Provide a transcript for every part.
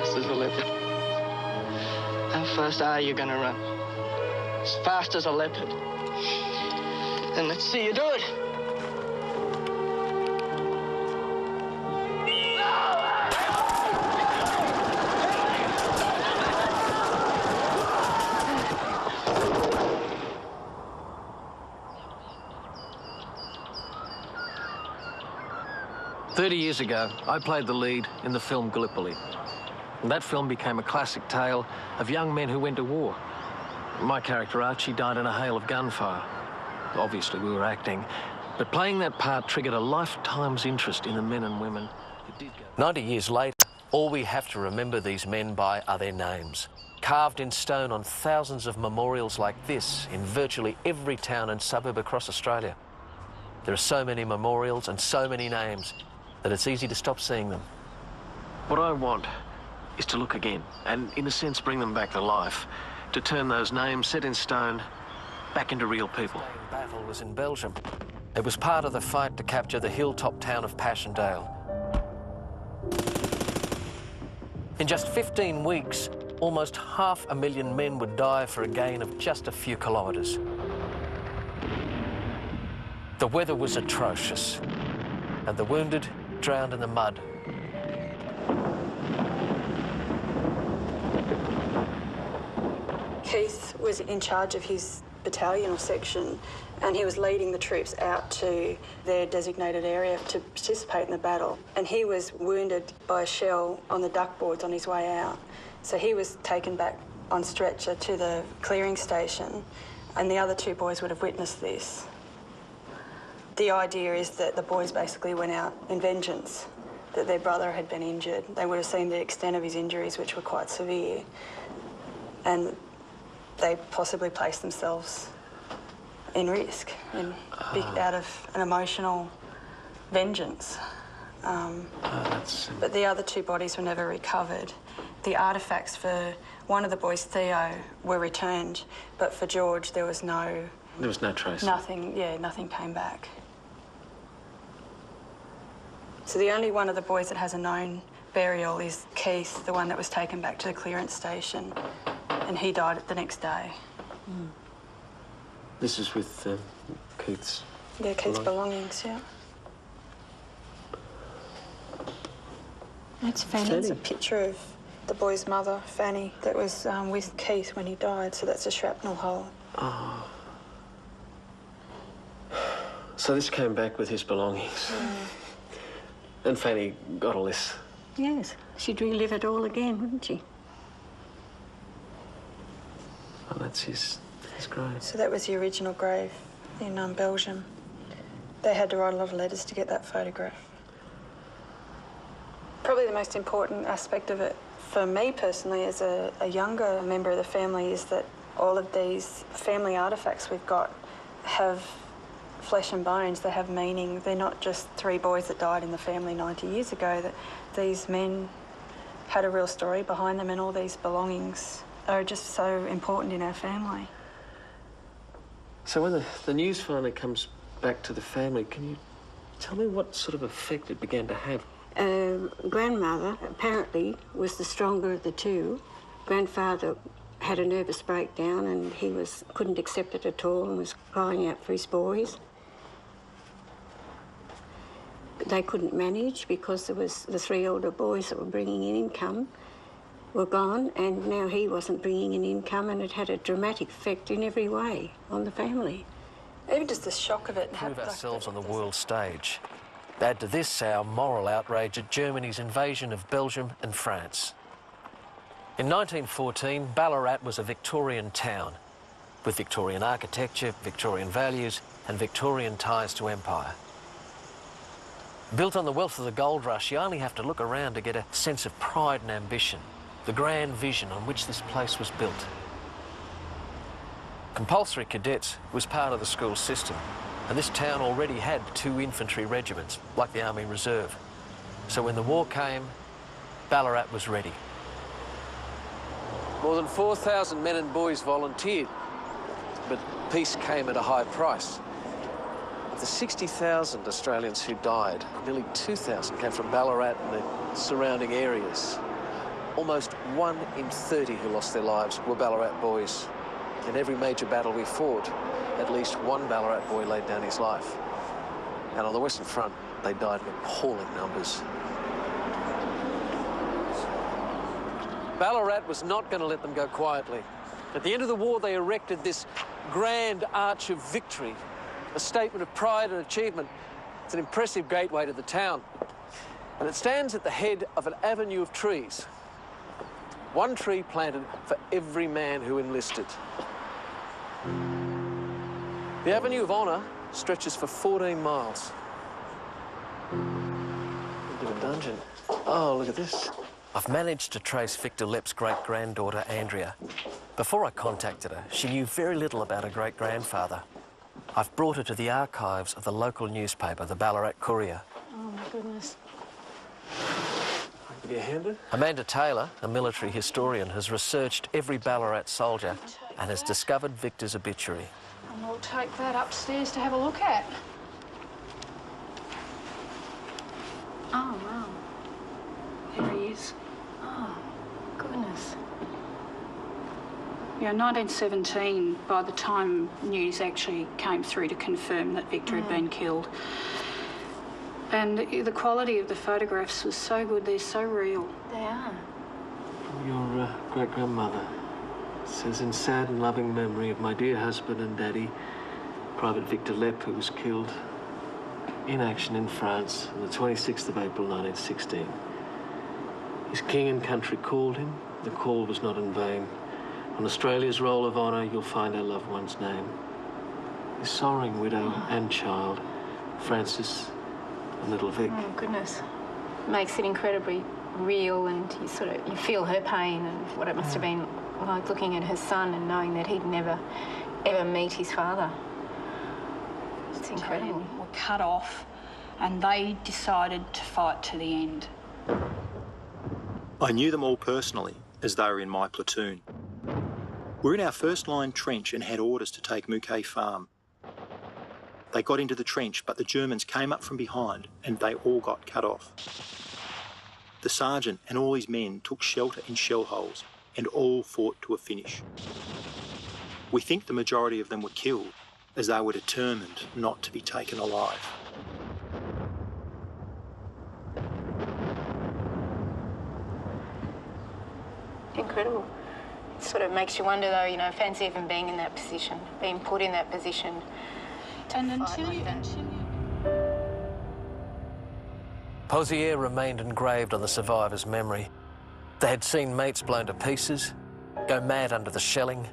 fast as a leopard. How fast are you gonna run? As fast as a leopard. Then let's see you do it. 30 years ago, I played the lead in the film Gallipoli. And that film became a classic tale of young men who went to war. My character, Archie, died in a hail of gunfire. Obviously, we were acting, but playing that part triggered a lifetime's interest in the men and women who did go. 90 years later, all we have to remember these men by are their names, carved in stone on thousands of memorials like this in virtually every town and suburb across Australia. There are so many memorials and so many names that it's easy to stop seeing them. What I want is to look again and, in a sense, bring them back to life, to turn those names set in stone back into real people. The battle was in Belgium. It was part of the fight to capture the hilltop town of Passchendaele. In just 15 weeks, almost 500,000 men would die for a gain of just a few kilometres. The weather was atrocious, and the wounded drowned in the mud. Keith was in charge of his battalion or section, and he was leading the troops out to their designated area to participate in the battle. And he was wounded by a shell on the duckboards on his way out. So he was taken back on stretcher to the clearing station, and the other two boys would have witnessed this. The idea is that the boys basically went out in vengeance, that their brother had been injured. They would have seen the extent of his injuries, which were quite severe, and they possibly placed themselves in risk out of an emotional vengeance. But the other two bodies were never recovered. The artefacts for one of the boys, Theo, were returned, but for George, there was no... There was no trace. Nothing, yeah, nothing came back. So the only one of the boys that has a known burial is Keith, the one that was taken back to the clearance station, and he died the next day. Mm. This is with Keith's... Yeah, Keith's belongings, yeah. That's Fanny. That's a picture of the boy's mother, Fanny, that was with Keith when he died, so that's a shrapnel hole. Oh. So this came back with his belongings. Yeah. And Fanny got all this. Yes, she'd relive it all again, wouldn't she? Oh, that's his grave. So that was the original grave in Belgium. They had to write a lot of letters to get that photograph. Probably the most important aspect of it for me personally as a younger member of the family is that all of these family artefacts we've got have flesh and bones, they have meaning. They're not just three boys that died in the family 90 years ago, that these men had a real story behind them, and all these belongings are just so important in our family. So when the news finally comes back to the family, can you tell me what sort of effect it began to have? Grandmother apparently was the stronger of the two. Grandfather had a nervous breakdown and he couldn't accept it at all and was crying out for his boys. They couldn't manage because there was the three older boys that were bringing in income were gone, and now he wasn't bringing in income, and it had a dramatic effect in every way on the family. Even just the shock of it. Prove ourselves on the world stage. Add to this our moral outrage at Germany's invasion of Belgium and France. In 1914, Ballarat was a Victorian town with Victorian architecture, Victorian values and Victorian ties to empire. Built on the wealth of the gold rush, you only have to look around to get a sense of pride and ambition, the grand vision on which this place was built. Compulsory cadets was part of the school system, and this town already had 2 infantry regiments, like the Army Reserve. So when the war came, Ballarat was ready. More than 4,000 men and boys volunteered, but peace came at a high price. Of the 60,000 Australians who died, nearly 2,000 came from Ballarat and the surrounding areas. almost 1 in 30 who lost their lives were Ballarat boys. In every major battle we fought, at least one Ballarat boy laid down his life. And on the Western Front, they died in appalling numbers. Ballarat was not going to let them go quietly. At the end of the war, they erected this grand arch of victory, a statement of pride and achievement. It's an impressive gateway to the town. And it stands at the head of an avenue of trees. One tree planted for every man who enlisted. The Avenue of Honour stretches for 14 miles. A bit of a dungeon. Oh, look at this. I've managed to trace Victor Lepp's great-granddaughter, Andrea. Before I contacted her, she knew very little about her great-grandfather. I've brought her to the archives of the local newspaper, the Ballarat Courier. Oh, my goodness. I'll give you a hand. Amanda Taylor, a military historian, has researched every Ballarat soldier and has discovered Victor's obituary. And we'll take that upstairs to have a look at. Oh, wow. There he is. Oh, goodness. Yeah, 1917, by the time news actually came through to confirm that Victor had been killed. And the quality of the photographs was so good, they're so real. They are. Your great-grandmother says, in sad and loving memory of my dear husband and daddy, Private Victor Lepp, who was killed in action in France on the 26th of April 1916. His king and country called him. The call was not in vain. On Australia's roll of honour, you'll find our loved one's name. His sorrowing widow and child, Francis and little Vic. Oh, goodness. Makes it incredibly real, and you feel her pain and what it must have been like looking at her son and knowing that he'd never, ever meet his father. It's incredible. Were cut off, and they decided to fight to the end. I knew them all personally, as they were in my platoon. We're in our first line trench and had orders to take Mouquet Farm. They got into the trench, but the Germans came up from behind and they all got cut off. The sergeant and all his men took shelter in shell holes and all fought to a finish. We think the majority of them were killed, as they were determined not to be taken alive. Incredible. It sort of makes you wonder, though, fancy even being in that position, being put in that position. And until you... Pozieres remained engraved on the survivors' memory. They had seen mates blown to pieces, go mad under the shelling,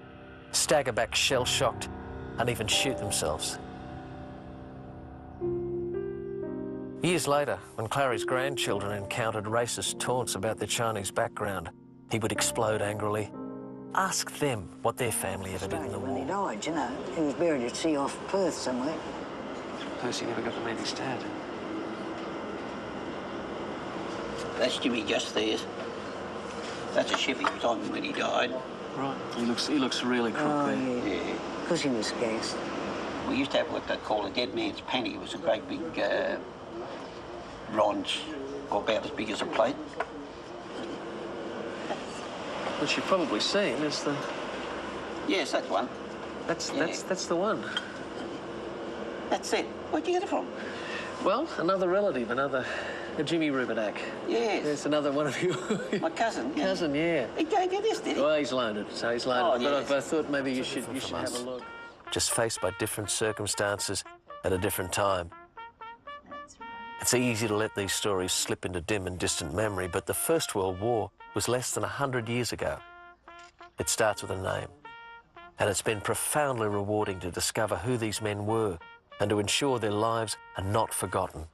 stagger back shell-shocked, and even shoot themselves. Years later, when Clary's grandchildren encountered racist taunts about their Chinese background, he would explode angrily. Ask them what their family ever did in the war. When he died, he was buried at sea off Perth somewhere. Percy never got to meet his dad. That's Jimmy just there. That's a ship he was on when he died. Right. He looks really crook there. Yeah. Because he was gassed. We used to have what they call a dead man's panty. It was a great big bronze, about as big as a plate. Which you've probably seen is the... Yes, that's one. That's the one. That's it. Where'd you get it from? Well, another relative, a Jimmy Rubenak. Yes. It's another one of you. My cousin. Yeah. Cousin, yeah. He gave you this, did he? Well, he's loaned it, so he's loaned it. Yes. But I thought maybe you should have a look. Just faced by different circumstances at a different time. It's easy to let these stories slip into dim and distant memory, but the First World War was less than 100 years ago. It starts with a name, and it's been profoundly rewarding to discover who these men were and to ensure their lives are not forgotten.